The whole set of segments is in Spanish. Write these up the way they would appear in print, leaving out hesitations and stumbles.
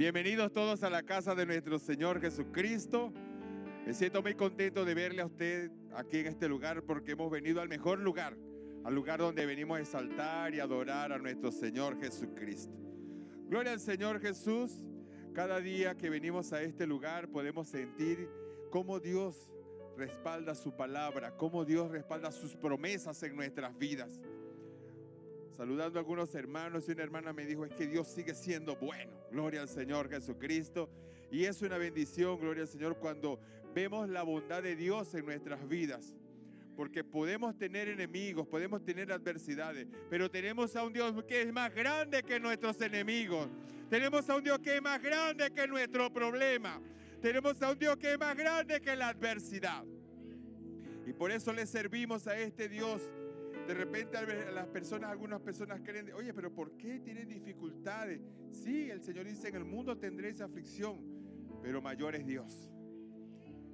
Bienvenidos todos a la casa de nuestro Señor Jesucristo. Me siento muy contento de verle a usted aquí en este lugar porque hemos venido al mejor lugar, al lugar donde venimos a exaltar y adorar a nuestro Señor Jesucristo. Gloria al Señor Jesús. Cada día que venimos a este lugar podemos sentir cómo Dios respalda su palabra, cómo Dios respalda sus promesas en nuestras vidas. Saludando a algunos hermanos, y una hermana me dijo, es que Dios sigue siendo bueno. Gloria al Señor Jesucristo. Y es una bendición, gloria al Señor, cuando vemos la bondad de Dios en nuestras vidas. Porque podemos tener enemigos, podemos tener adversidades, pero tenemos a un Dios que es más grande que nuestros enemigos. Tenemos a un Dios que es más grande que nuestro problema. Tenemos a un Dios que es más grande que la adversidad. Y por eso le servimos a este Dios. De repente algunas personas creen, oye, pero ¿por qué tienen dificultades? Sí, el Señor dice, en el mundo tendréis aflicción, pero mayor es Dios.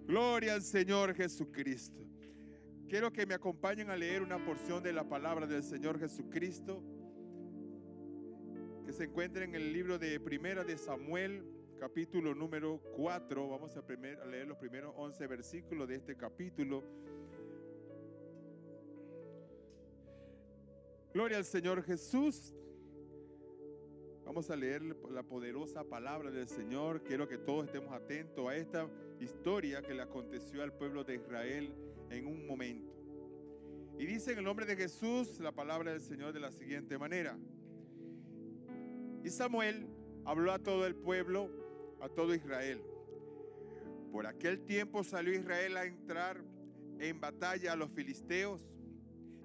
Gloria al Señor Jesucristo. Quiero que me acompañen a leer una porción de la palabra del Señor Jesucristo, que se encuentra en el libro de Primera de Samuel, capítulo número 4. Vamos a leer los primeros 11 versículos de este capítulo. Gloria al Señor Jesús. Vamos a leer la poderosa palabra del Señor. Quiero que todos estemos atentos a esta historia que le aconteció al pueblo de Israel en un momento. Y dice en el nombre de Jesús la palabra del Señor de la siguiente manera. Y Samuel habló a todo el pueblo, a todo Israel. Por aquel tiempo salió Israel a entrar en batalla a los filisteos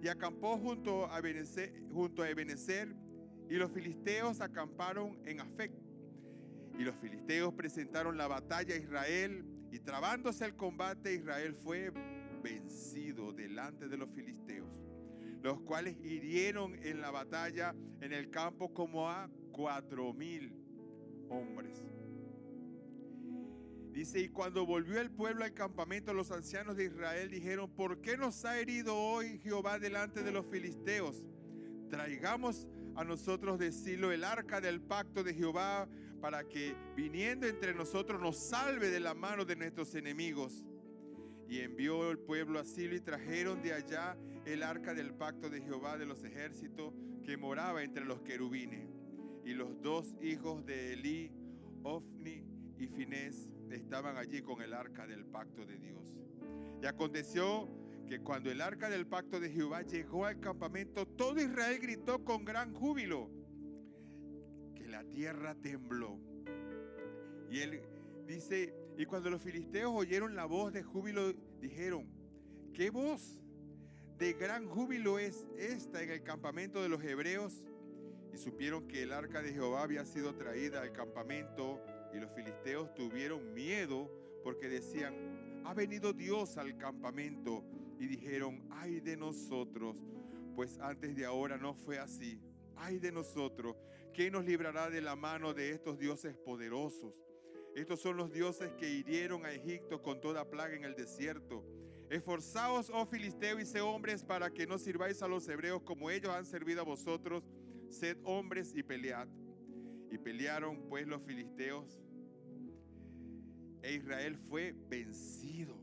y acampó junto a Ebenezer, y los filisteos acamparon en Afec. Y los filisteos presentaron la batalla a Israel, y trabándose el combate, Israel fue vencido delante de los filisteos, los cuales hirieron en la batalla en el campo como a 4,000 hombres. Dice, y cuando volvió el pueblo al campamento, los ancianos de Israel dijeron, ¿por qué nos ha herido hoy Jehová delante de los filisteos? Traigamos a nosotros de Silo el arca del pacto de Jehová, para que viniendo entre nosotros nos salve de la mano de nuestros enemigos. Y envió el pueblo a Silo y trajeron de allá el arca del pacto de Jehová de los ejércitos, que moraba entre los querubines. Y los dos hijos de Elí, Ofni y Finés, estaban allí con el arca del pacto de Dios. Y aconteció que cuando el arca del pacto de Jehová llegó al campamento, todo Israel gritó con gran júbilo, que la tierra tembló. Y él dice, y cuando los filisteos oyeron la voz de júbilo, dijeron, ¿qué voz de gran júbilo es esta en el campamento de los hebreos? Y supieron que el arca de Jehová había sido traída al campamento, y los filisteos tuvieron miedo porque decían, ha venido Dios al campamento. Y dijeron, ay de nosotros, pues antes de ahora no fue así. Ay de nosotros, ¿quién nos librará de la mano de estos dioses poderosos? Estos son los dioses que hirieron a Egipto con toda plaga en el desierto. Esforzaos, oh filisteos, y sé hombres, para que no sirváis a los hebreos como ellos han servido a vosotros. Sed hombres y pelead. Y pelearon pues los filisteos, e Israel fue vencido.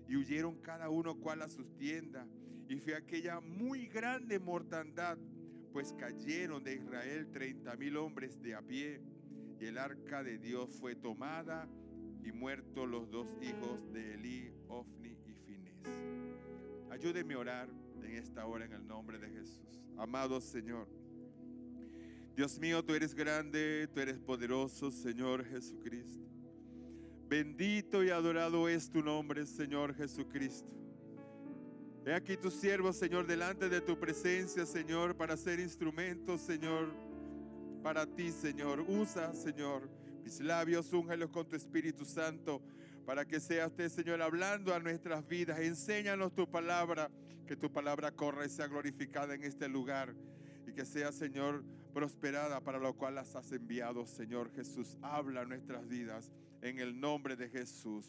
Y huyeron cada uno cual a sus tiendas. Y fue aquella muy grande mortandad, pues cayeron de Israel 30,000 hombres de a pie. Y el arca de Dios fue tomada, y muertos los dos hijos de Elí, Ofni y Finés. Ayúdeme a orar en esta hora en el nombre de Jesús. Amado Señor, Dios mío, tú eres grande, tú eres poderoso, Señor Jesucristo. Bendito y adorado es tu nombre, Señor Jesucristo. He aquí tus siervos, Señor, delante de tu presencia, Señor, para ser instrumentos, Señor, para ti, Señor. Usa, Señor, mis labios, úngelos con tu Espíritu Santo, para que sea usted, Señor, hablando a nuestras vidas. Enséñanos tu palabra, que tu palabra corra y sea glorificada en este lugar, y que sea, Señor, prosperada para lo cual las has enviado, Señor Jesús. Habla nuestras vidas en el nombre de Jesús.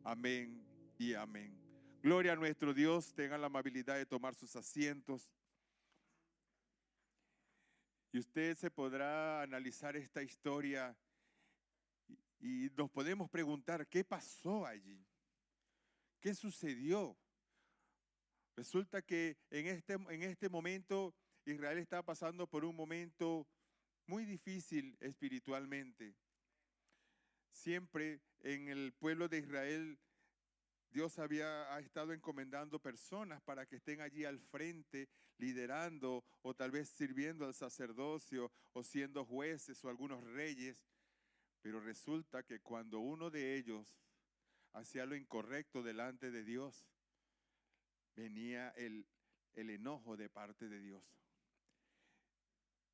Amén y amén. Gloria a nuestro Dios. Tengan la amabilidad de tomar sus asientos. Y usted se podrá analizar esta historia Y nos podemos preguntar, ¿qué pasó allí? ¿Qué sucedió? Resulta que en este momento Israel está pasando por un momento muy difícil espiritualmente. Siempre en el pueblo de Israel Dios ha estado encomendando personas para que estén allí al frente, liderando o tal vez sirviendo al sacerdocio o siendo jueces o algunos reyes. Pero resulta que cuando uno de ellos hacía lo incorrecto delante de Dios, venía el enojo de parte de Dios.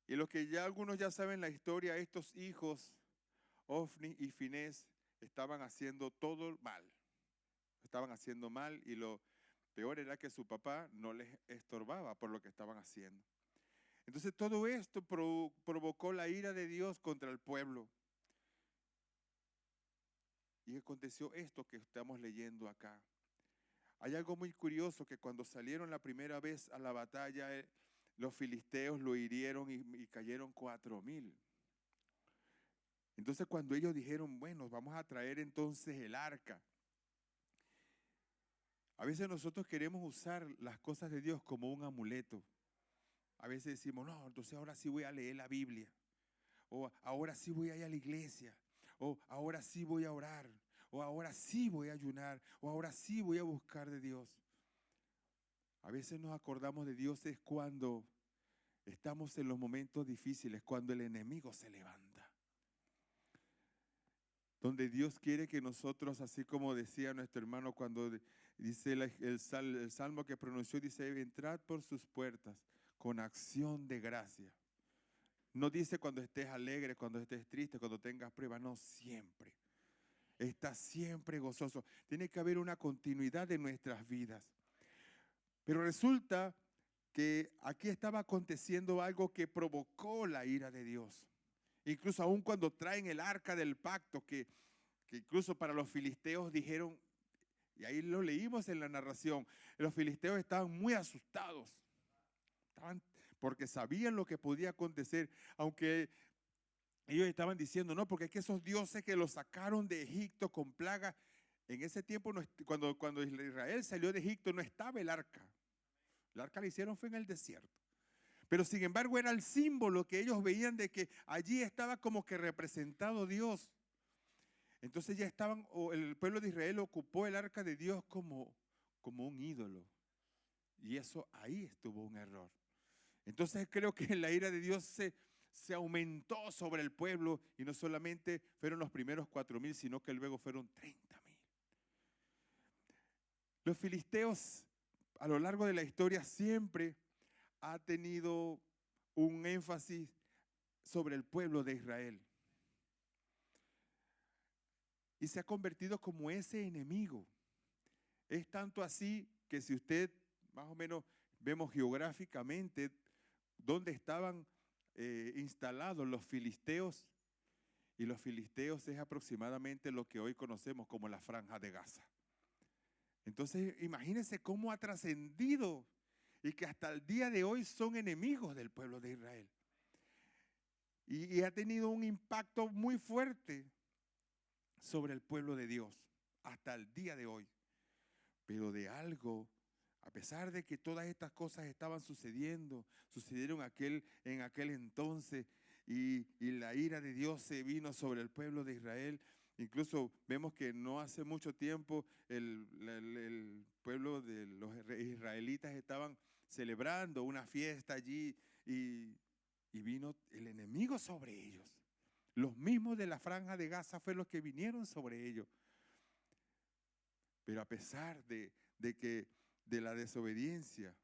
Y lo que ya algunos ya saben la historia, estos hijos, Ofni y Finés, estaban haciendo todo mal. Estaban haciendo mal y lo peor era que su papá no les estorbaba por lo que estaban haciendo. Entonces todo esto provocó la ira de Dios contra el pueblo. Y aconteció esto que estamos leyendo acá. Hay algo muy curioso, que cuando salieron la primera vez a la batalla, los filisteos lo hirieron y cayeron 4,000. Entonces cuando ellos dijeron, bueno, vamos a traer entonces el arca. A veces nosotros queremos usar las cosas de Dios como un amuleto. A veces decimos, no, entonces ahora sí voy a leer la Biblia. O ahora sí voy a ir a la iglesia. O ahora sí voy a orar. O ahora sí voy a ayunar. O ahora sí voy a buscar de Dios. A veces nos acordamos de Dios es cuando estamos en los momentos difíciles, cuando el enemigo se levanta. Donde Dios quiere que nosotros, así como decía nuestro hermano cuando dice el salmo que pronunció, dice, entrad por sus puertas con acción de gracia. No dice cuando estés alegre, cuando estés triste, cuando tengas pruebas, no, siempre. Está siempre gozoso. Tiene que haber una continuidad en nuestras vidas. Pero resulta que aquí estaba aconteciendo algo que provocó la ira de Dios. Incluso aún cuando traen el arca del pacto, que incluso para los filisteos dijeron, y ahí lo leímos en la narración, los filisteos estaban muy asustados, porque sabían lo que podía acontecer, aunque ellos estaban diciendo, no, porque es que esos dioses que los sacaron de Egipto con plaga, en ese tiempo, cuando Israel salió de Egipto, no estaba el arca. El arca la hicieron fue en el desierto. Pero sin embargo era el símbolo que ellos veían de que allí estaba como que representado Dios. Entonces ya el pueblo de Israel ocupó el arca de Dios como un ídolo. Y eso ahí estuvo un error. Entonces creo que la ira de Dios se aumentó sobre el pueblo y no solamente fueron los primeros 4,000, sino que luego fueron 30,000. Los filisteos a lo largo de la historia siempre ha tenido un énfasis sobre el pueblo de Israel. Y se ha convertido como ese enemigo. Es tanto así que si usted más o menos vemos geográficamente dónde estaban instalados los filisteos, y los filisteos es aproximadamente lo que hoy conocemos como la Franja de Gaza. Entonces imagínense cómo ha trascendido y que hasta el día de hoy son enemigos del pueblo de Israel. Y ha tenido un impacto muy fuerte sobre el pueblo de Dios hasta el día de hoy. Pero de algo, a pesar de que todas estas cosas estaban sucedieron en aquel entonces, y la ira de Dios se vino sobre el pueblo de Israel. Incluso vemos que no hace mucho tiempo el pueblo de los israelitas estaban celebrando una fiesta allí y vino el enemigo sobre ellos. Los mismos de la Franja de Gaza fueron los que vinieron sobre ellos. Pero a pesar de la desobediencia,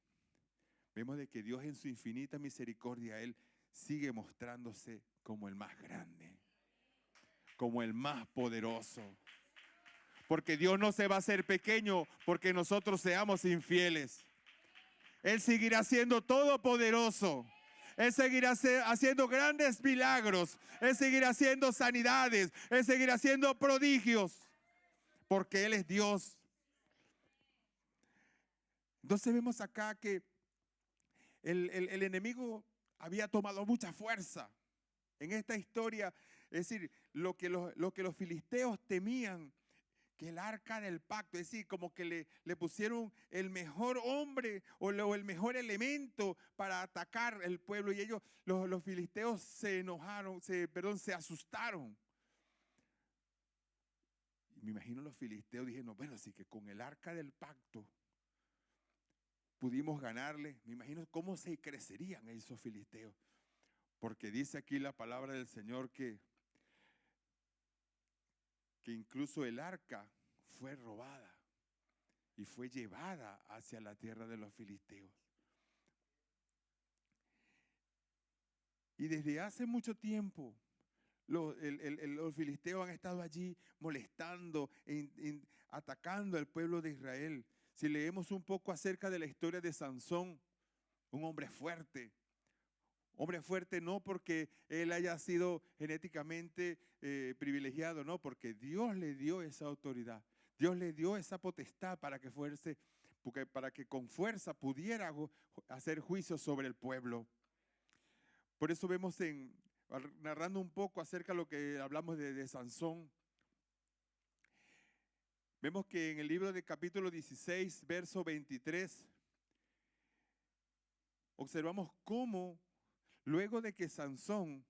vemos de que Dios en su infinita misericordia, Él sigue mostrándose como el más grande, como el más poderoso. Porque Dios no se va a hacer pequeño porque nosotros seamos infieles. Él seguirá siendo todopoderoso. Él seguirá haciendo grandes milagros. Él seguirá haciendo sanidades. Él seguirá haciendo prodigios. Porque Él es Dios. Entonces vemos acá que el enemigo había tomado mucha fuerza. En esta historia Es decir, lo que los filisteos temían, que el arca del pacto, es decir, como que le pusieron el mejor hombre o el mejor elemento para atacar el pueblo, y ellos, los filisteos se enojaron, se asustaron. Y me imagino los filisteos dijeron, bueno, así que con el arca del pacto pudimos ganarle. Me imagino cómo se crecerían esos filisteos. Porque dice aquí la palabra del Señor que incluso el arca fue robada y fue llevada hacia la tierra de los filisteos. Y desde hace mucho tiempo los filisteos han estado allí molestando, atacando al pueblo de Israel. Si leemos un poco acerca de la historia de Sansón, un hombre fuerte no porque él haya sido genéticamente privilegiado, no, porque Dios le dio esa autoridad. Dios le dio esa potestad para que con fuerza pudiera hacer juicio sobre el pueblo. Por eso vemos narrando un poco acerca de lo que hablamos de Sansón. Vemos que en el libro de capítulo 16, verso 23, observamos cómo luego de que Sansón,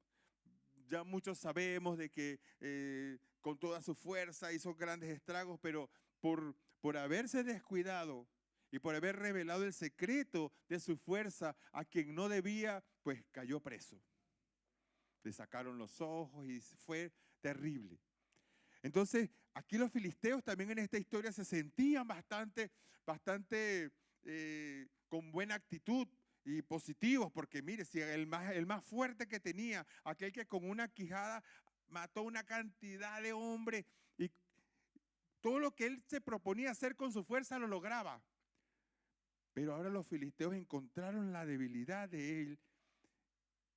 ya muchos sabemos de que con toda su fuerza hizo grandes estragos, pero por haberse descuidado y por haber revelado el secreto de su fuerza a quien no debía, pues cayó preso. Le sacaron los ojos y fue terrible. Entonces, aquí los filisteos también en esta historia se sentían bastante con buena actitud y positivos, porque mire, si el más fuerte que tenía, aquel que con una quijada mató una cantidad de hombres y todo lo que él se proponía hacer con su fuerza lo lograba. Pero ahora los filisteos encontraron la debilidad de él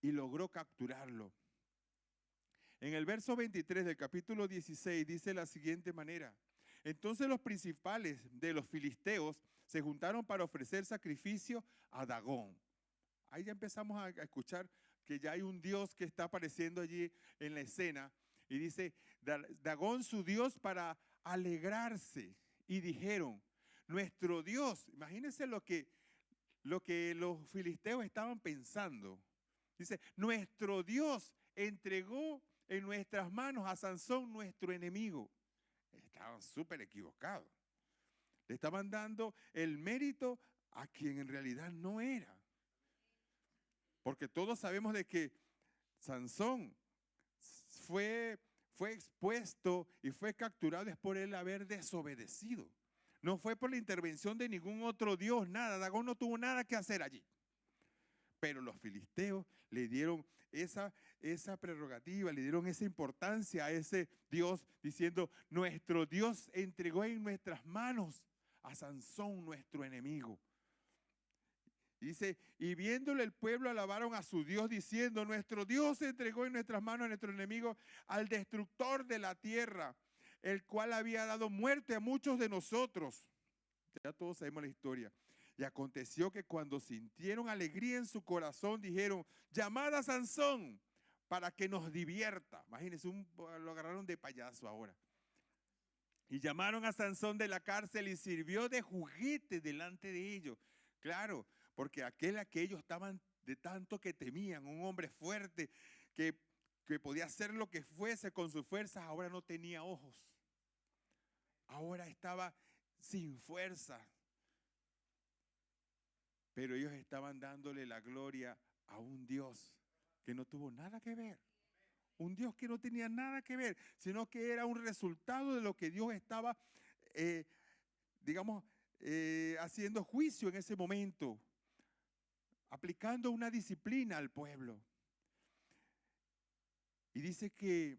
y logró capturarlo. En el verso 23 del capítulo 16 dice de la siguiente manera: entonces los principales de los filisteos se juntaron para ofrecer sacrificio a Dagón. Ahí ya empezamos a escuchar que ya hay un dios que está apareciendo allí en la escena. Y dice, Dagón su dios, para alegrarse. Y dijeron, nuestro Dios, imagínense lo que los filisteos estaban pensando. Dice, nuestro Dios entregó en nuestras manos a Sansón, nuestro enemigo. Estaban súper equivocados. Le estaban dando el mérito a quien en realidad no era. Porque todos sabemos de que Sansón fue expuesto y fue capturado es por él haber desobedecido. No fue por la intervención de ningún otro dios, nada. Dagón no tuvo nada que hacer allí. Pero los filisteos le dieron esa prerrogativa, le dieron esa importancia a ese Dios, diciendo, nuestro Dios entregó en nuestras manos a Sansón, nuestro enemigo. Dice, y viéndole el pueblo alabaron a su Dios diciendo, nuestro Dios entregó en nuestras manos a nuestro enemigo, al destructor de la tierra, el cual había dado muerte a muchos de nosotros. Ya todos sabemos la historia. Y aconteció que cuando sintieron alegría en su corazón, dijeron, llamad a Sansón para que nos divierta. Imagínense, lo agarraron de payaso ahora. Y llamaron a Sansón de la cárcel y sirvió de juguete delante de ellos. Claro, porque aquel a que ellos estaban de tanto que temían, un hombre fuerte que podía hacer lo que fuese con sus fuerzas, ahora no tenía ojos. Ahora estaba sin fuerza. Pero ellos estaban dándole la gloria a un Dios que no tuvo nada que ver. Un Dios que no tenía nada que ver, sino que era un resultado de lo que Dios estaba, haciendo juicio en ese momento, aplicando una disciplina al pueblo. Y dice que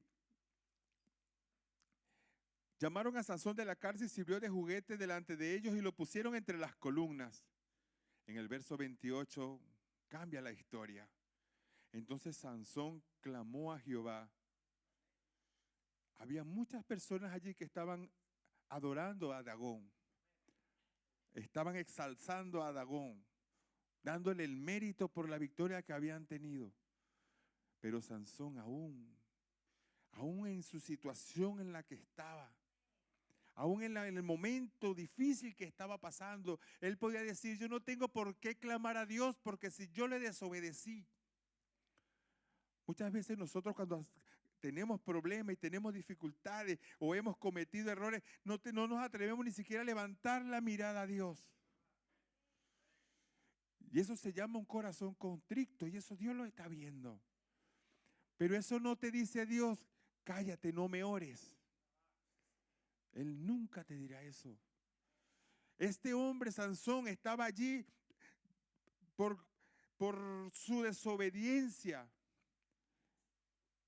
llamaron a Sansón de la cárcel y sirvió de juguete delante de ellos y lo pusieron entre las columnas. En el verso 28 cambia la historia. Entonces Sansón clamó a Jehová. Había muchas personas allí que estaban adorando a Dagón. Estaban exalzando a Dagón, dándole el mérito por la victoria que habían tenido. Pero Sansón en su situación en la que estaba. Aún en el momento difícil que estaba pasando, él podía decir, yo no tengo por qué clamar a Dios porque si yo le desobedecí. Muchas veces nosotros cuando tenemos problemas y tenemos dificultades o hemos cometido errores, no nos atrevemos ni siquiera a levantar la mirada a Dios. Y eso se llama un corazón contrito y eso Dios lo está viendo. Pero eso no te dice Dios, cállate, no me ores. Él nunca te dirá eso. Este hombre, Sansón, estaba allí por su desobediencia.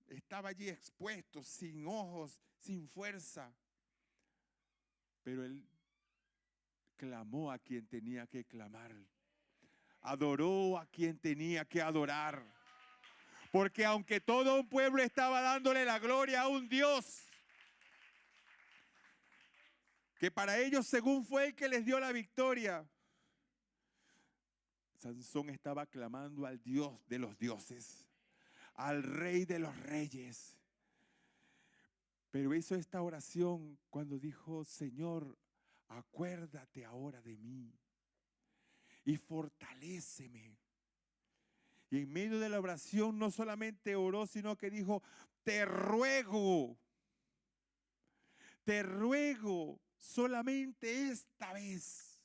Estaba allí expuesto, sin ojos, sin fuerza. Pero él clamó a quien tenía que clamar. Adoró a quien tenía que adorar. Porque aunque todo un pueblo estaba dándole la gloria a un Dios, que para ellos según fue el que les dio la victoria, Sansón estaba clamando al Dios de los dioses, al Rey de los reyes. Pero hizo esta oración cuando dijo, Señor, acuérdate ahora de mí y fortaléceme. Y en medio de la oración no solamente oró, sino que dijo, te ruego solamente esta vez,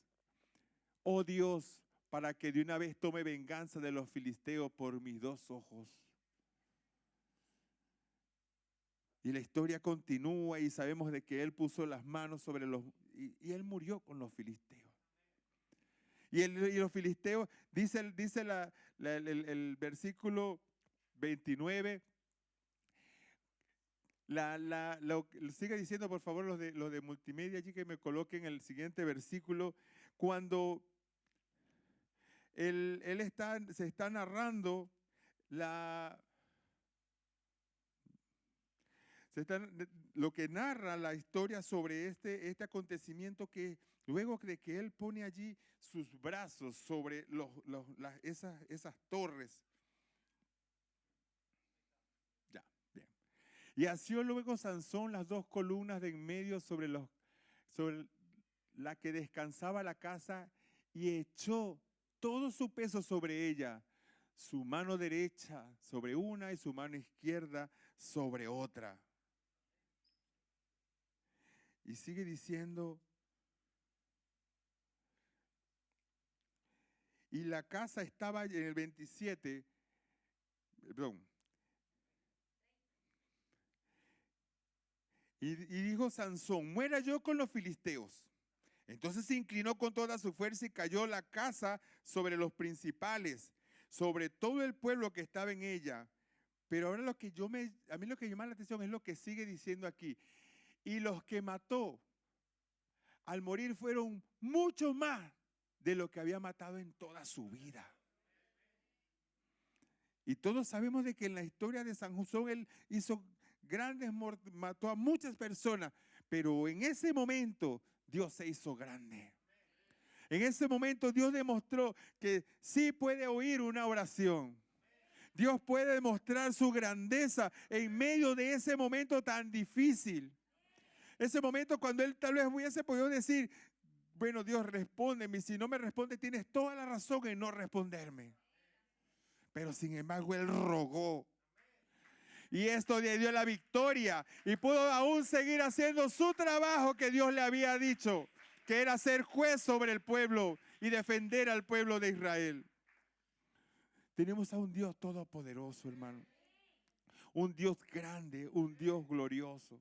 oh Dios, para que de una vez tome venganza de los filisteos por mis dos ojos. Y la historia continúa y sabemos de que él puso las manos sobre y él murió con los filisteos. Y los filisteos, dice el versículo 29, sigue diciendo por favor los de multimedia allí que me coloquen el siguiente versículo, cuando se está narrando lo que narra la historia sobre este acontecimiento, que luego de que él pone allí sus brazos sobre esas torres. Ya, bien. Y asió luego Sansón las dos columnas de en medio sobre la que descansaba la casa y echó todo su peso sobre ella, su mano derecha sobre una y su mano izquierda sobre otra. Y sigue diciendo, y la casa estaba en el 27, perdón. Y dijo Sansón, muera yo con los filisteos. Entonces se inclinó con toda su fuerza y cayó la casa sobre los principales, sobre todo el pueblo que estaba en ella. Pero ahora a mí lo que llama la atención es lo que sigue diciendo aquí. Y los que mató al morir fueron mucho más de lo que había matado en toda su vida. Y todos sabemos de que en la historia de Sansón él hizo mató a muchas personas, pero en ese momento Dios se hizo grande. En ese momento Dios demostró que sí puede oír una oración. Dios puede demostrar su grandeza en medio de ese momento tan difícil. Ese momento cuando él tal vez hubiese podido decir, bueno, Dios, respóndeme. Y si no me responde, tienes toda la razón en no responderme. Pero sin embargo, él rogó. Y esto le dio la victoria. Y pudo aún seguir haciendo su trabajo que Dios le había dicho, que era ser juez sobre el pueblo y defender al pueblo de Israel. Tenemos a un Dios todopoderoso, hermano. Un Dios grande, un Dios glorioso.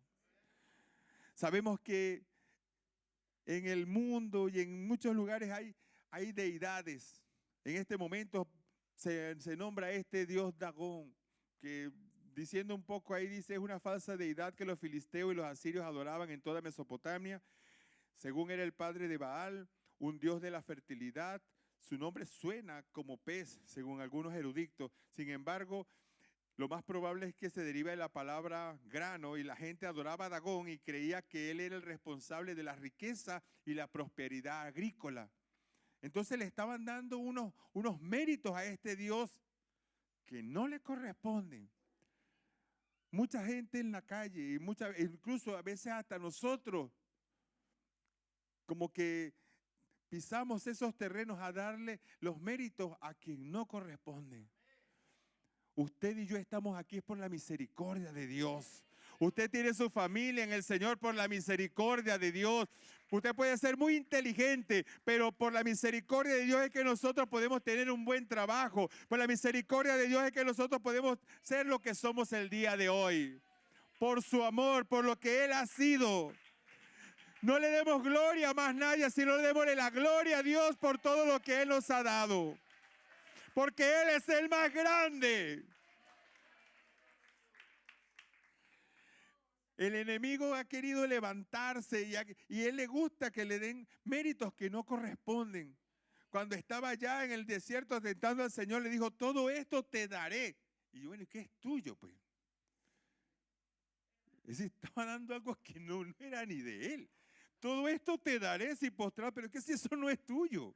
Sabemos que en el mundo y en muchos lugares hay deidades. En este momento se nombra este Dios Dagón, que diciendo un poco ahí dice es una falsa deidad que los filisteos y los asirios adoraban en toda Mesopotamia. Según era el padre de Baal, un dios de la fertilidad. Su nombre suena como pez, según algunos eruditos. Sin embargo, lo más probable es que se deriva de la palabra grano y la gente adoraba a Dagón y creía que él era el responsable de la riqueza y la prosperidad agrícola. Entonces le estaban dando unos méritos a este Dios que no le corresponden. mucha gente en la calle, incluso a veces hasta nosotros, como que pisamos esos terrenos a darle los méritos a quien no corresponde. Usted y yo estamos aquí por la misericordia de Dios. Usted tiene su familia en el Señor por la misericordia de Dios. Usted puede ser muy inteligente, pero por la misericordia de Dios es que nosotros podemos tener un buen trabajo. Por la misericordia de Dios es que nosotros podemos ser lo que somos el día de hoy. Por su amor, por lo que Él ha sido. No le demos gloria a más nadie, sino le demos la gloria a Dios por todo lo que Él nos ha dado. Porque Él es el más grande. El enemigo ha querido levantarse y Él le gusta que le den méritos que no corresponden. Cuando estaba allá en el desierto tentando al Señor, le dijo, todo esto te daré. Y yo, bueno, ¿qué es tuyo, pues? Es decir, estaba dando algo que no era ni de Él. Todo esto te daré si postrado, pero es que si eso no es tuyo.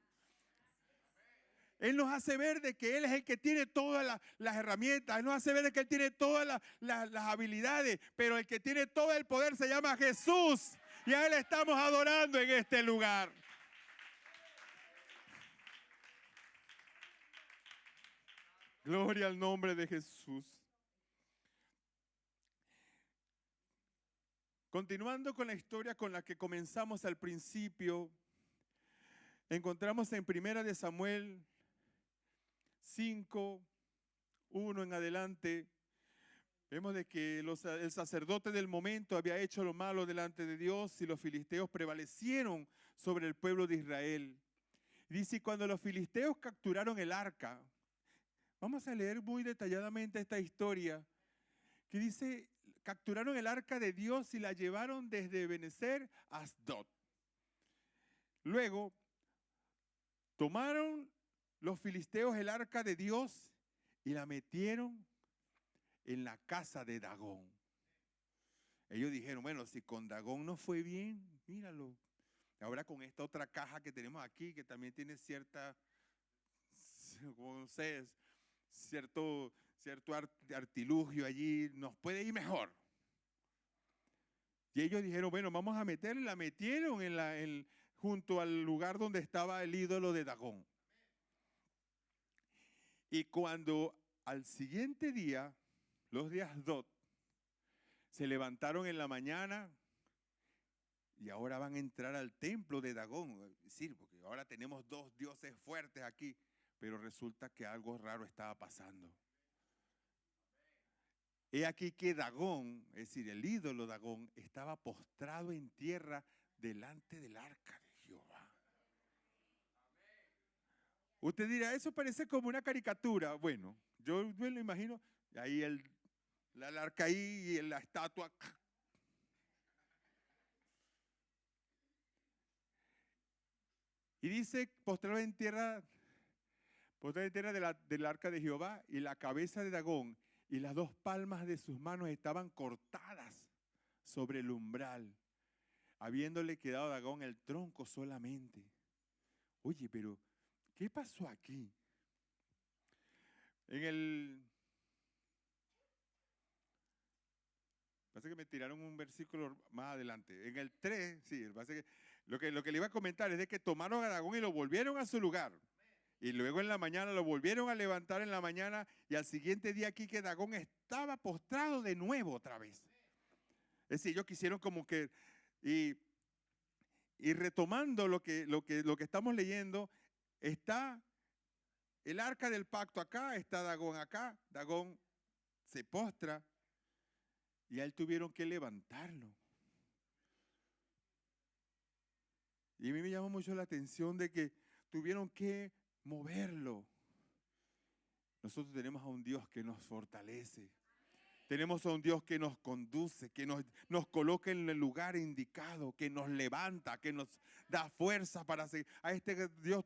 Él nos hace ver de que Él es el que tiene todas las herramientas. Él nos hace ver de que Él tiene todas las habilidades. Pero el que tiene todo el poder se llama Jesús. Y a Él estamos adorando en este lugar. Gloria al nombre de Jesús. Continuando con la historia con la que comenzamos al principio, encontramos en 1 de Samuel 5, 1 en adelante, vemos de que el sacerdote del momento había hecho lo malo delante de Dios y los filisteos prevalecieron sobre el pueblo de Israel. Dice, cuando los filisteos capturaron el arca, vamos a leer muy detalladamente esta historia, que dice, capturaron el arca de Dios y la llevaron desde Ebenezer a Asdod. Luego, tomaron los filisteos el arca de Dios y la metieron en la casa de Dagón. Ellos dijeron, bueno, si con Dagón no fue bien, míralo. Ahora con esta otra caja que tenemos aquí, que también tiene cierta, no sé, cierto artilugio allí, nos puede ir mejor. Y ellos dijeron, bueno, vamos a meterla, la metieron junto al lugar donde estaba el ídolo de Dagón. Y cuando al siguiente día, los de Asdod, se levantaron en la mañana y ahora van a entrar al templo de Dagón. Es decir, porque ahora tenemos dos dioses fuertes aquí, pero resulta que algo raro estaba pasando. He aquí que Dagón, es decir, el ídolo Dagón, estaba postrado en tierra delante del arca de Jehová. Usted dirá, eso parece como una caricatura. Bueno, yo me lo imagino, ahí el arca ahí y la estatua. Y dice, postrado en tierra del arca de Jehová, y la cabeza de Dagón y las dos palmas de sus manos estaban cortadas sobre el umbral, habiéndole quedado a Dagón el tronco solamente. Oye, pero ¿qué pasó aquí? Parece que me tiraron un versículo más adelante. En el 3, sí, parece que lo que le iba a comentar es de que tomaron a Dagón y lo volvieron a su lugar. Y luego en la mañana lo volvieron a levantar en la mañana y al siguiente día aquí que Dagón estaba postrado de nuevo otra vez. Es decir, ellos quisieron como que, y retomando lo que estamos leyendo, está el arca del pacto acá, está Dagón acá, Dagón se postra y a él tuvieron que levantarlo. Y a mí me llamó mucho la atención de que tuvieron que moverlo. Nosotros tenemos a un Dios que nos fortalece. Tenemos a un Dios que nos conduce, que nos coloca en el lugar indicado, que nos levanta, que nos da fuerza para seguir. A este Dios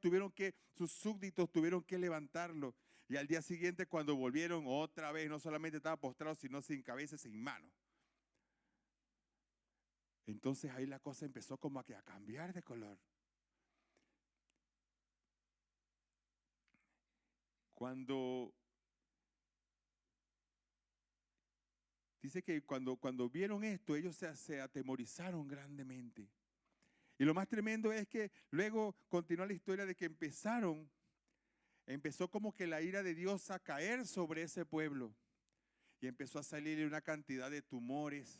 sus súbditos tuvieron que levantarlo. Y al día siguiente cuando volvieron otra vez, no solamente estaba postrado, sino sin cabeza, sin mano. Entonces ahí la cosa empezó como a cambiar de color. Cuando Dice que cuando vieron esto, ellos se atemorizaron grandemente. Y lo más tremendo es que luego continúa la historia de que empezó como que la ira de Dios a caer sobre ese pueblo. Y empezó a salirle una cantidad de tumores.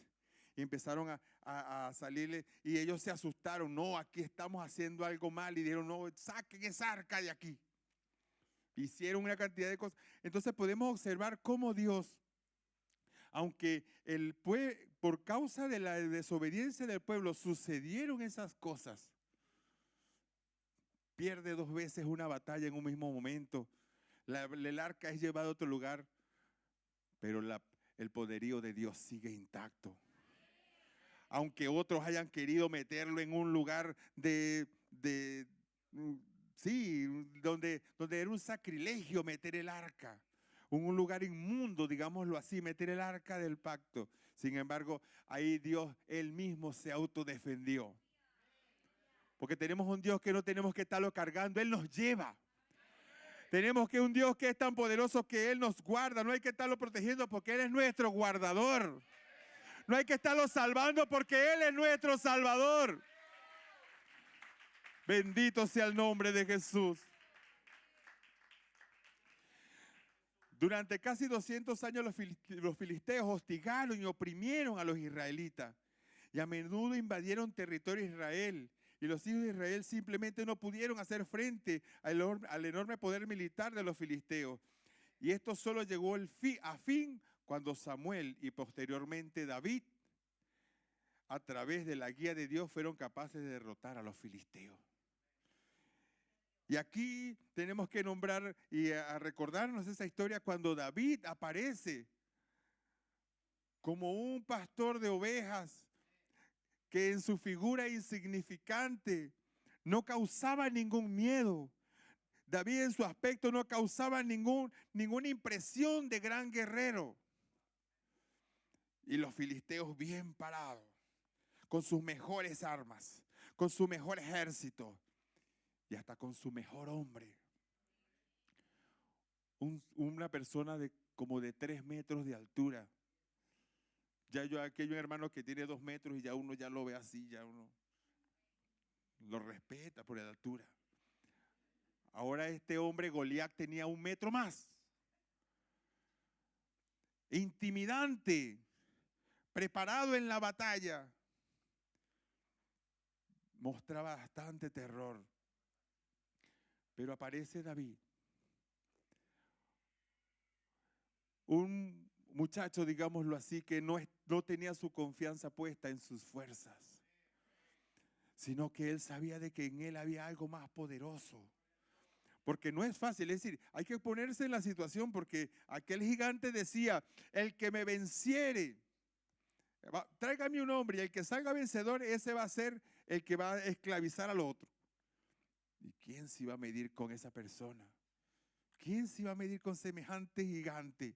Y empezaron a salirle, y ellos se asustaron. No, aquí estamos haciendo algo mal. Y dijeron, no, saquen esa arca de aquí. Hicieron una cantidad de cosas. Entonces podemos observar cómo Dios, aunque por causa de la desobediencia del pueblo sucedieron esas cosas, pierde 2 veces una batalla en un mismo momento. El arca es llevada a otro lugar, pero el poderío de Dios sigue intacto. Aunque otros hayan querido meterlo en un lugar donde era un sacrilegio meter el arca, un lugar inmundo, digámoslo así, meter el arca del pacto. Sin embargo, ahí Dios, Él mismo se autodefendió. Porque tenemos un Dios que no tenemos que estarlo cargando, Él nos lleva. Tenemos que un Dios que es tan poderoso que Él nos guarda, no hay que estarlo protegiendo porque Él es nuestro guardador. No hay que estarlo salvando porque Él es nuestro Salvador. Bendito sea el nombre de Jesús. Durante casi 200 años los filisteos hostigaron y oprimieron a los israelitas. Y a menudo invadieron territorio de Israel. Y los hijos de Israel simplemente no pudieron hacer frente al enorme poder militar de los filisteos. Y esto solo llegó a fin cuando Samuel y posteriormente David, a través de la guía de Dios, fueron capaces de derrotar a los filisteos. Y aquí tenemos que nombrar y a recordarnos esa historia cuando David aparece como un pastor de ovejas que en su figura insignificante no causaba ningún miedo. David en su aspecto no causaba ninguna impresión de gran guerrero. Y los filisteos bien parados, con sus mejores armas, con su mejor ejército y hasta con su mejor hombre. Una persona como de 3 metros de altura. Aquí hay un hermano que tiene 2 metros y ya uno ya lo ve así, ya uno lo respeta por la altura. Ahora este hombre Goliat tenía 1 metro más. Intimidante, preparado en la batalla. Mostraba bastante terror. Pero aparece David. Un muchacho, digámoslo así, que no tenía su confianza puesta en sus fuerzas, sino que él sabía de que en él había algo más poderoso. Porque no es fácil, es decir, hay que ponerse en la situación porque aquel gigante decía, el que me venciere, tráigame un hombre y el que salga vencedor, ese va a ser el que va a esclavizar al otro. ¿Y quién se iba a medir con esa persona? ¿Quién se iba a medir con semejante gigante?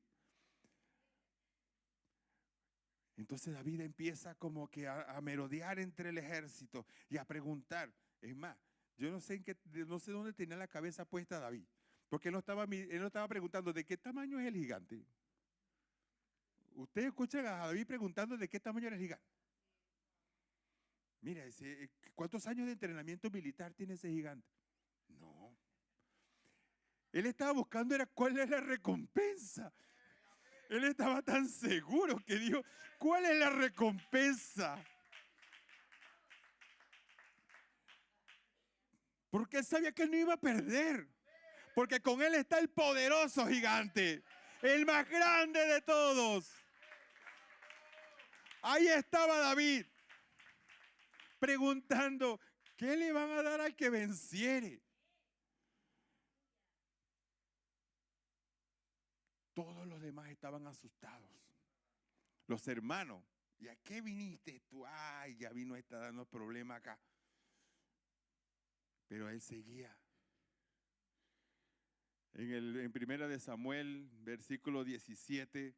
Entonces David empieza como que a merodear entre el ejército y a preguntar. Es más, yo no sé dónde tenía la cabeza puesta David, porque él no estaba preguntando de qué tamaño es el gigante. Ustedes escuchan a David preguntando de qué tamaño era el gigante. Mira, ¿cuántos años de entrenamiento militar tiene ese gigante? No. Él estaba buscando cuál es la recompensa. Él estaba tan seguro que dijo, ¿cuál es la recompensa? Porque él sabía que él no iba a perder. Porque con él está el poderoso gigante, el más grande de todos. Ahí estaba David, preguntando, ¿qué le van a dar al que venciere? Todos los demás estaban asustados. Los hermanos, ¿y a qué viniste tú? Ay, ya vino, está dando problema acá. Pero él seguía. En Primera de Samuel, versículo 17,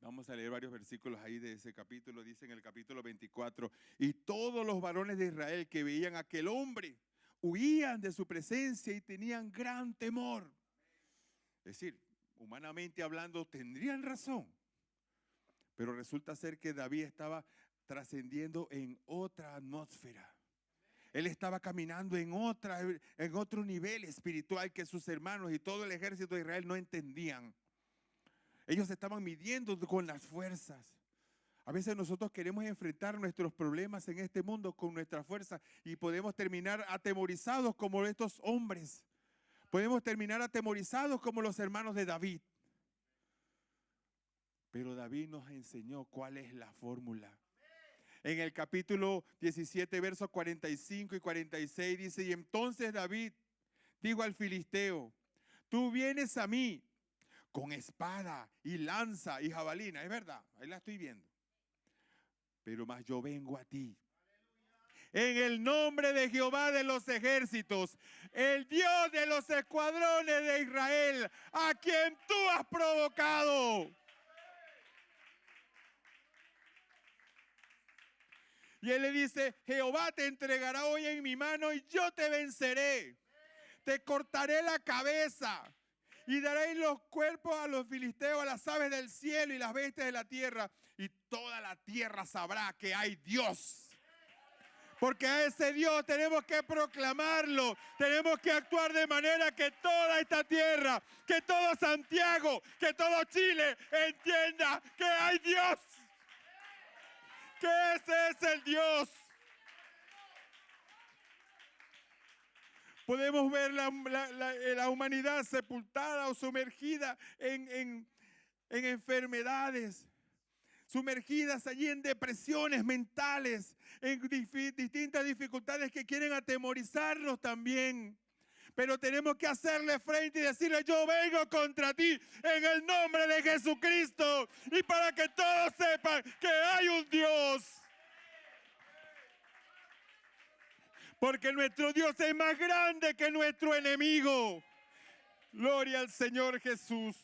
vamos a leer varios versículos ahí de ese capítulo. Dice en el capítulo 24, y todos los varones de Israel que veían a aquel hombre huían de su presencia y tenían gran temor. Es decir, humanamente hablando, tendrían razón. Pero resulta ser que David estaba trascendiendo en otra atmósfera. Él estaba caminando en otro nivel espiritual que sus hermanos y todo el ejército de Israel no entendían. Ellos estaban midiendo con las fuerzas. A veces nosotros queremos enfrentar nuestros problemas en este mundo con nuestra fuerza y podemos terminar atemorizados como estos hombres. Podemos terminar atemorizados como los hermanos de David. Pero David nos enseñó cuál es la fórmula. En el capítulo 17, versos 45 y 46 dice: y entonces David dijo al filisteo: tú vienes a mí con espada y lanza y jabalina. Es verdad, ahí la estoy viendo. Pero más yo vengo a ti en el nombre de Jehová de los ejércitos, el Dios de los escuadrones de Israel, a quien tú has provocado. Y él le dice: Jehová te entregará hoy en mi mano y yo te venceré. Te cortaré la cabeza y daré los cuerpos a los filisteos, a las aves del cielo y las bestias de la tierra. Y toda la tierra sabrá que hay Dios. Porque a ese Dios tenemos que proclamarlo, tenemos que actuar de manera que toda esta tierra, que todo Santiago, que todo Chile entienda que hay Dios, que ese es el Dios. Podemos ver la humanidad sepultada o sumergida en enfermedades, sumergidas allí en depresiones mentales, en distintas dificultades que quieren atemorizarnos también. Pero tenemos que hacerle frente y decirle: yo vengo contra ti en el nombre de Jesucristo, y para que todos sepan que hay un Dios. Porque nuestro Dios es más grande que nuestro enemigo. Gloria al Señor Jesús.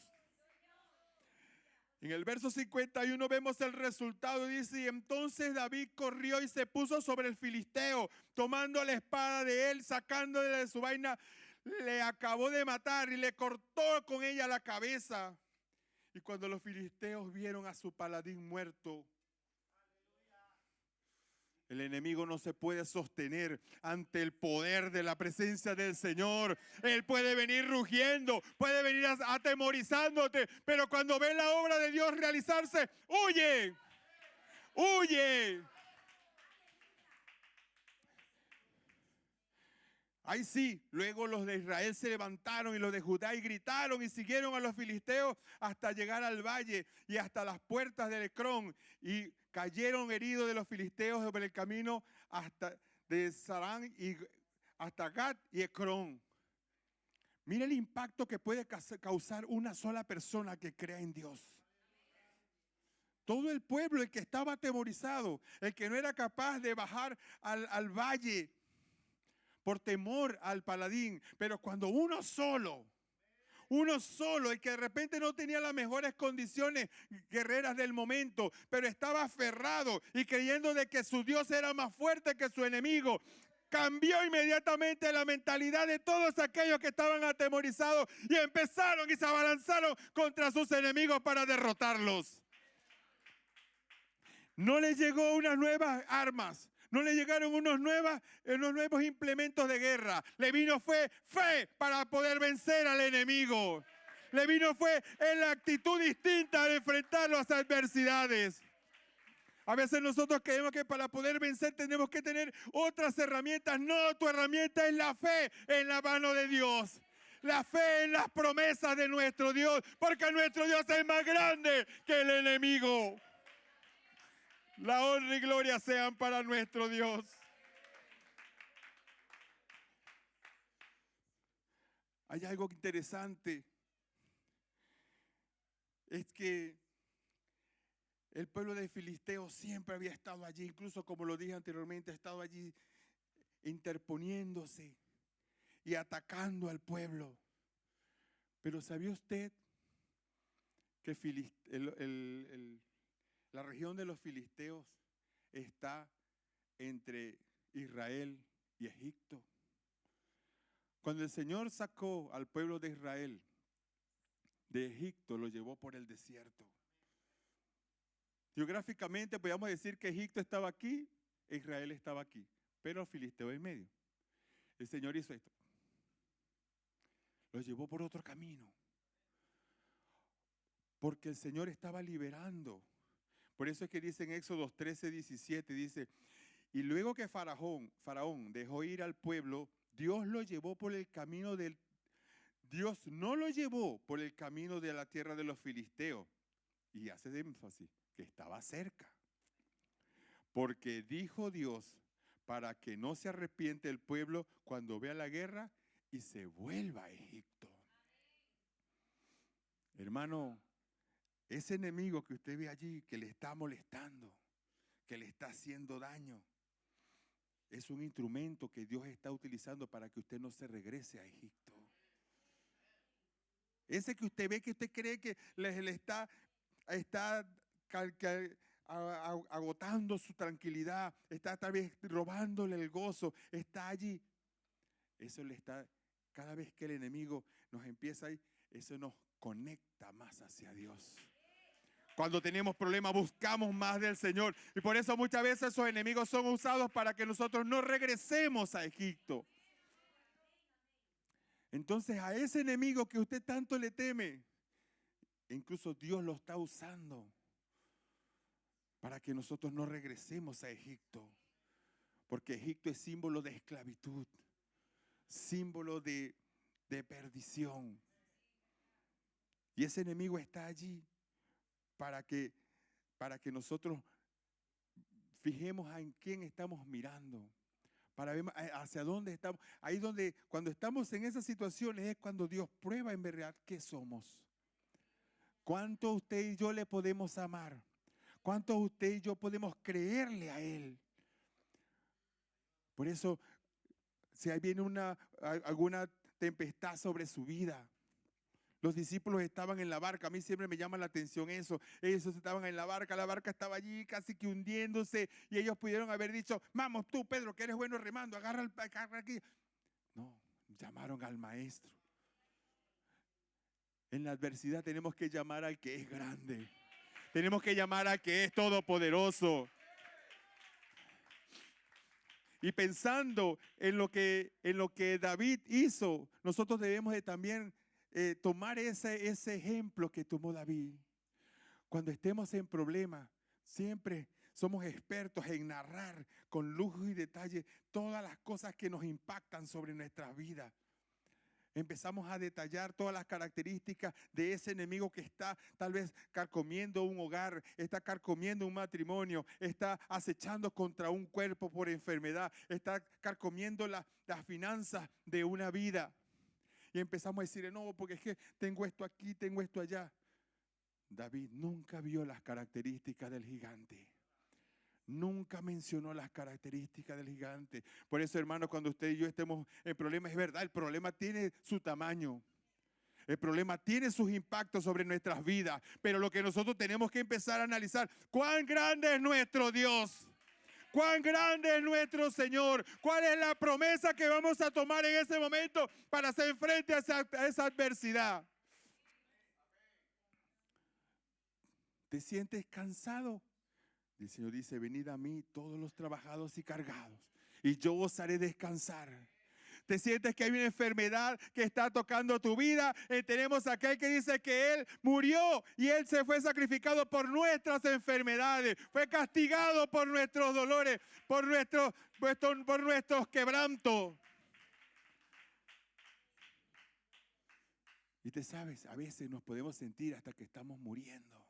En el verso 51 vemos el resultado. Dice: y entonces David corrió y se puso sobre el filisteo, tomando la espada de él, sacándole de su vaina, le acabó de matar y le cortó con ella la cabeza. Y cuando los filisteos vieron a su paladín muerto, el enemigo no se puede sostener ante el poder de la presencia del Señor. Él puede venir rugiendo, puede venir atemorizándote, pero cuando ve la obra de Dios realizarse, huye, huye. Ahí sí, luego los de Israel se levantaron y los de Judá y gritaron y siguieron a los filisteos hasta llegar al valle y hasta las puertas del Ecrón, y cayeron heridos de los filisteos sobre el camino hasta de Sarán y hasta Gat y Ecrón. Mira el impacto que puede causar una sola persona que crea en Dios. Todo el pueblo, el que estaba atemorizado, el que no era capaz de bajar al valle por temor al paladín, pero cuando uno solo, el que de repente no tenía las mejores condiciones guerreras del momento, pero estaba aferrado y creyendo de que su Dios era más fuerte que su enemigo, cambió inmediatamente la mentalidad de todos aquellos que estaban atemorizados y empezaron y se abalanzaron contra sus enemigos para derrotarlos. No les llegó unas nuevas armas, no le llegaron unos nuevos implementos de guerra. Le vino fue fe para poder vencer al enemigo. Le vino fue en la actitud distinta de enfrentar las adversidades. A veces nosotros creemos que para poder vencer tenemos que tener otras herramientas. No, tu herramienta es la fe en la mano de Dios. La fe en las promesas de nuestro Dios, porque nuestro Dios es más grande que el enemigo. La honra y gloria sean para nuestro Dios. Hay algo interesante. Es que el pueblo de Filisteo siempre había estado allí, incluso como lo dije anteriormente, ha estado allí interponiéndose y atacando al pueblo. Pero ¿sabía usted que la región de los filisteos está entre Israel y Egipto? Cuando el Señor sacó al pueblo de Israel de Egipto, lo llevó por el desierto. Geográficamente podríamos decir que Egipto estaba aquí e Israel estaba aquí, pero los filisteos en medio. El Señor hizo esto. Los llevó por otro camino. Porque el Señor estaba liberando. Por eso es que dice en Éxodo 13:17, dice, y luego que Faraón dejó ir al pueblo, Dios lo llevó por el camino del... Dios no lo llevó por el camino de la tierra de los filisteos. Y hace énfasis que estaba cerca. Porque dijo Dios, para que no se arrepiente el pueblo cuando vea la guerra y se vuelva a Egipto. Hermano, ese enemigo que usted ve allí, que le está molestando, que le está haciendo daño, es un instrumento que Dios está utilizando para que usted no se regrese a Egipto. Ese que usted ve, que usted cree que le está agotando su tranquilidad, está tal vez robándole el gozo, está allí. Eso le está, cada vez que el enemigo nos empieza ahí, eso nos conecta más hacia Dios. Cuando tenemos problemas buscamos más del Señor. Y por eso muchas veces esos enemigos son usados para que nosotros no regresemos a Egipto. Entonces a ese enemigo que usted tanto le teme, incluso Dios lo está usando para que nosotros no regresemos a Egipto. Porque Egipto es símbolo de esclavitud, símbolo de perdición. Y ese enemigo está allí para que nosotros fijemos en quién estamos mirando, para ver hacia dónde estamos. Ahí donde, cuando estamos en esas situaciones, es cuando Dios prueba en verdad qué somos. ¿Cuánto usted y yo le podemos amar? ¿Cuánto usted y yo podemos creerle a Él? Por eso, si ahí viene alguna tempestad sobre su vida, los discípulos estaban en la barca. A mí siempre me llama la atención eso. Ellos estaban en la barca estaba allí casi que hundiéndose y ellos pudieron haber dicho, vamos tú, Pedro, que eres bueno remando, agarra aquí. No, llamaron al maestro. En la adversidad tenemos que llamar al que es grande. Tenemos que llamar al que es todopoderoso. Y pensando en lo que David hizo, nosotros debemos de también tomar ese ejemplo que tomó David. Cuando estemos en problemas, siempre somos expertos en narrar con lujo y detalle todas las cosas que nos impactan sobre nuestras vidas. Empezamos a detallar todas las características de ese enemigo que está tal vez carcomiendo un hogar, está carcomiendo un matrimonio, está acechando contra un cuerpo por enfermedad, está carcomiendo las finanzas de una vida. Y empezamos a decir, no, porque es que tengo esto aquí, tengo esto allá. David nunca vio las características del gigante. Nunca mencionó las características del gigante. Por eso, hermanos, cuando usted y yo estemos en problemas, es verdad, el problema tiene su tamaño. El problema tiene sus impactos sobre nuestras vidas. Pero lo que nosotros tenemos que empezar a analizar, ¿cuán grande es nuestro Dios? ¿Cuán grande es nuestro Señor? ¿Cuál es la promesa que vamos a tomar en ese momento para hacer frente a esa adversidad? ¿Te sientes cansado? El Señor dice, venid a mí todos los trabajados y cargados, y yo os haré descansar. ¿Te sientes que hay una enfermedad que está tocando tu vida? Tenemos aquel que dice que Él murió y Él se fue sacrificado por nuestras enfermedades. Fue castigado por nuestros dolores, por nuestros quebrantos. Y te sabes, a veces nos podemos sentir hasta que estamos muriendo.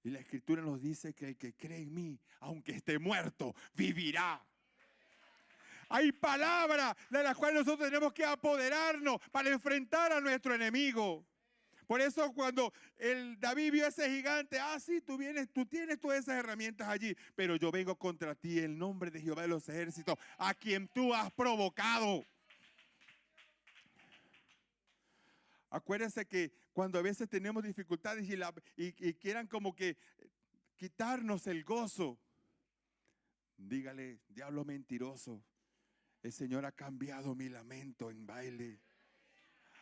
Y la Escritura nos dice que el que cree en mí, aunque esté muerto, vivirá. Hay palabras de las cuales nosotros tenemos que apoderarnos para enfrentar a nuestro enemigo. Por eso cuando David vio a ese gigante, sí, tú tienes todas esas herramientas allí, pero yo vengo contra ti en nombre de Jehová de los ejércitos, a quien tú has provocado. Acuérdense que cuando a veces tenemos dificultades y quieran como que quitarnos el gozo, dígale, diablo mentiroso, el Señor ha cambiado mi lamento en baile,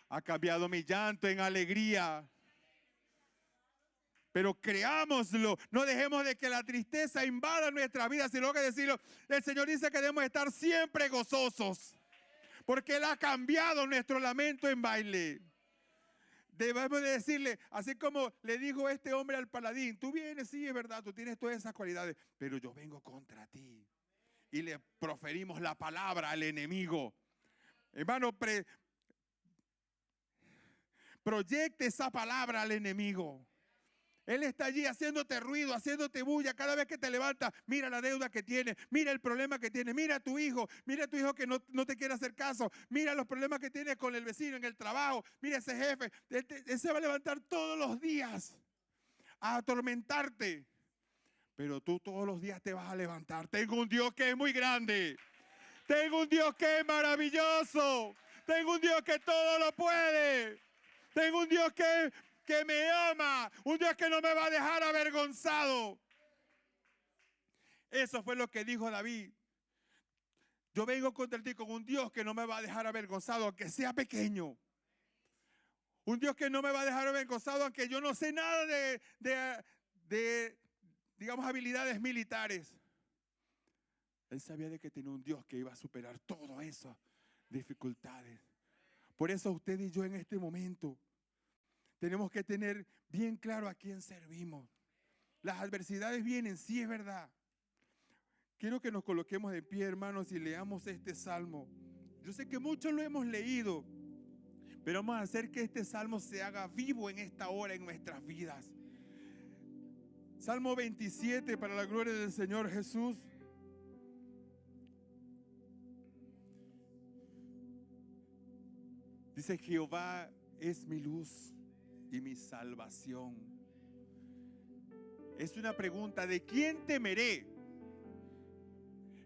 ha cambiado mi llanto en alegría. Pero creámoslo, no dejemos de que la tristeza invada nuestra vida, sino que decirlo. El Señor dice que debemos estar siempre gozosos, porque Él ha cambiado nuestro lamento en baile. Debemos de decirle, así como le dijo este hombre al paladín: tú vienes, sí, es verdad, tú tienes todas esas cualidades, pero yo vengo contra ti. Y le proferimos la palabra al enemigo. Hermano, proyecte esa palabra al enemigo. Él está allí haciéndote ruido, haciéndote bulla cada vez que te levantas. Mira la deuda que tiene, mira el problema que tiene, mira a tu hijo que no te quiere hacer caso, mira los problemas que tiene con el vecino en el trabajo, mira ese jefe. Él se va a levantar todos los días a atormentarte, pero tú todos los días te vas a levantar. Tengo un Dios que es muy grande, tengo un Dios que es maravilloso, tengo un Dios que todo lo puede, tengo un Dios que me ama, un Dios que no me va a dejar avergonzado. Eso fue lo que dijo David. Yo vengo contra ti con un Dios que no me va a dejar avergonzado, aunque sea pequeño. Un Dios que no me va a dejar avergonzado, aunque yo no sé nada de digamos, habilidades militares. Él sabía de que tenía un Dios que iba a superar todas esas dificultades. Por eso usted y yo en este momento tenemos que tener bien claro a quién servimos. Las adversidades vienen, sí, es verdad. Quiero que nos coloquemos de pie, hermanos, y leamos este salmo. Yo sé que muchos lo hemos leído, pero vamos a hacer que este salmo se haga vivo en esta hora en nuestras vidas. Salmo 27, para la gloria del Señor Jesús. Dice: Jehová es mi luz y mi salvación. Es una pregunta: ¿de quién temeré?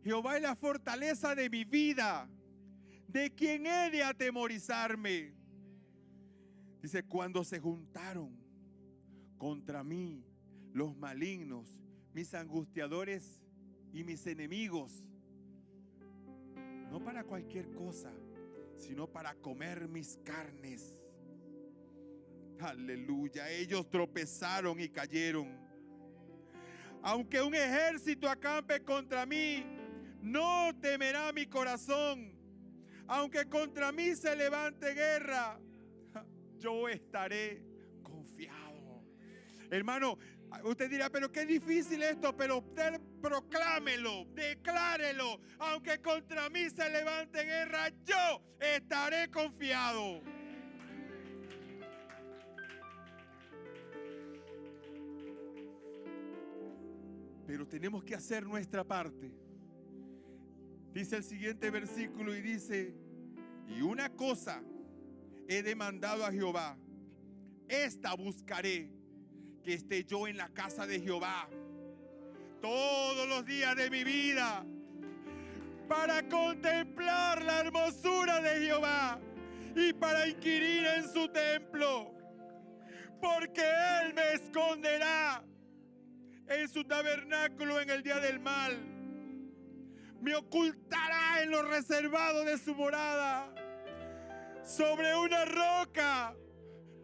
Jehová es la fortaleza de mi vida. ¿De quién he de atemorizarme? Dice: cuando se juntaron contra mí los malignos, mis angustiadores y mis enemigos, no para cualquier cosa, sino para comer mis carnes. Aleluya. Ellos tropezaron y cayeron. Aunque un ejército acampe contra mí, no temerá mi corazón. Aunque contra mí se levante guerra, yo estaré confiado. Hermano, usted dirá: pero qué difícil esto. Pero usted proclámelo, declárelo. Aunque contra mí se levante guerra, yo estaré confiado. Pero tenemos que hacer nuestra parte. Dice el siguiente versículo y dice: y una cosa he demandado a Jehová, esta buscaré, que esté yo en la casa de Jehová todos los días de mi vida, para contemplar la hermosura de Jehová y para inquirir en su templo, porque Él me esconderá en su tabernáculo en el día del mal, me ocultará en lo reservado de su morada. Sobre una roca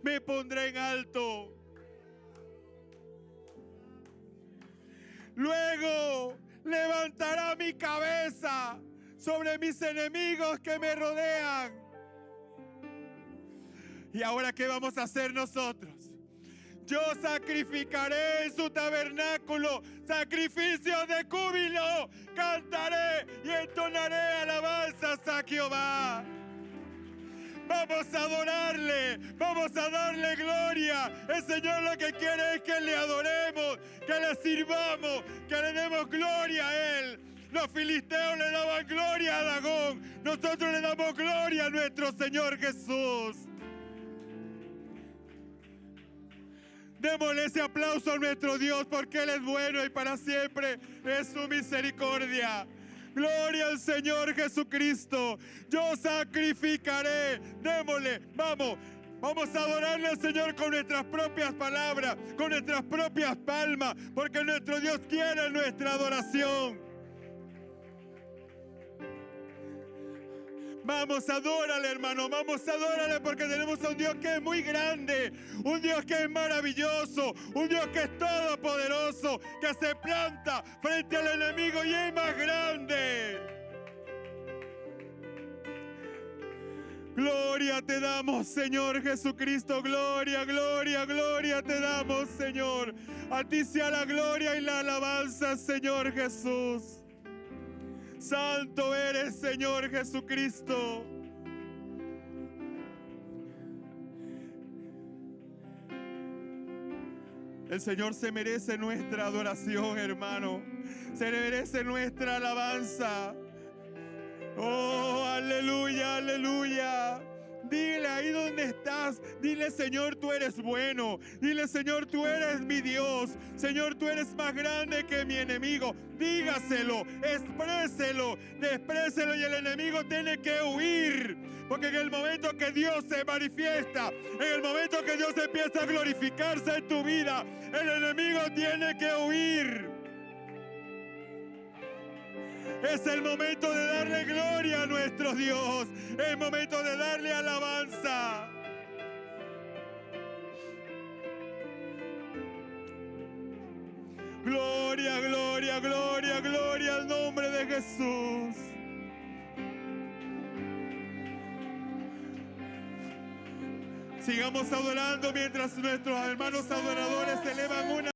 me pondré en alto. Luego levantará mi cabeza sobre mis enemigos que me rodean. ¿Y ahora qué vamos a hacer nosotros? Yo sacrificaré en su tabernáculo sacrificios de júbilo. Cantaré y entonaré alabanzas a Jehová. Vamos a adorarle, vamos a darle gloria. El Señor lo que quiere es que le adoremos, que le sirvamos, que le demos gloria a Él. Los filisteos le daban gloria a Dagón, nosotros le damos gloria a nuestro Señor Jesús. Démosle ese aplauso a nuestro Dios, porque Él es bueno y para siempre es su misericordia. Gloria al Señor Jesucristo. Yo sacrificaré. Démosle, vamos a adorarle al Señor con nuestras propias palabras, con nuestras propias palmas, porque nuestro Dios quiere nuestra adoración. Vamos, adórale, hermano, vamos, adórale, porque tenemos a un Dios que es muy grande, un Dios que es maravilloso, un Dios que es todopoderoso, que se planta frente al enemigo y es más grande. Gloria te damos, Señor Jesucristo, gloria, gloria, gloria te damos, Señor. A ti sea la gloria y la alabanza, Señor Jesús. Santo eres, Señor Jesucristo. El Señor se merece nuestra adoración, hermano. Se merece nuestra alabanza. Oh, aleluya, aleluya. Dile ahí donde estás, dile: Señor, tú eres bueno. Dile: Señor, tú eres mi Dios. Señor, tú eres más grande que mi enemigo. Dígaselo, expréselo, expréselo, y el enemigo tiene que huir. Porque en el momento que Dios se manifiesta, en el momento que Dios empieza a glorificarse en tu vida, el enemigo tiene que huir. Es el momento de darle gloria a nuestro Dios. Es el momento de darle alabanza. Gloria, gloria, gloria, gloria al nombre de Jesús. Sigamos adorando mientras nuestros hermanos adoradores elevan una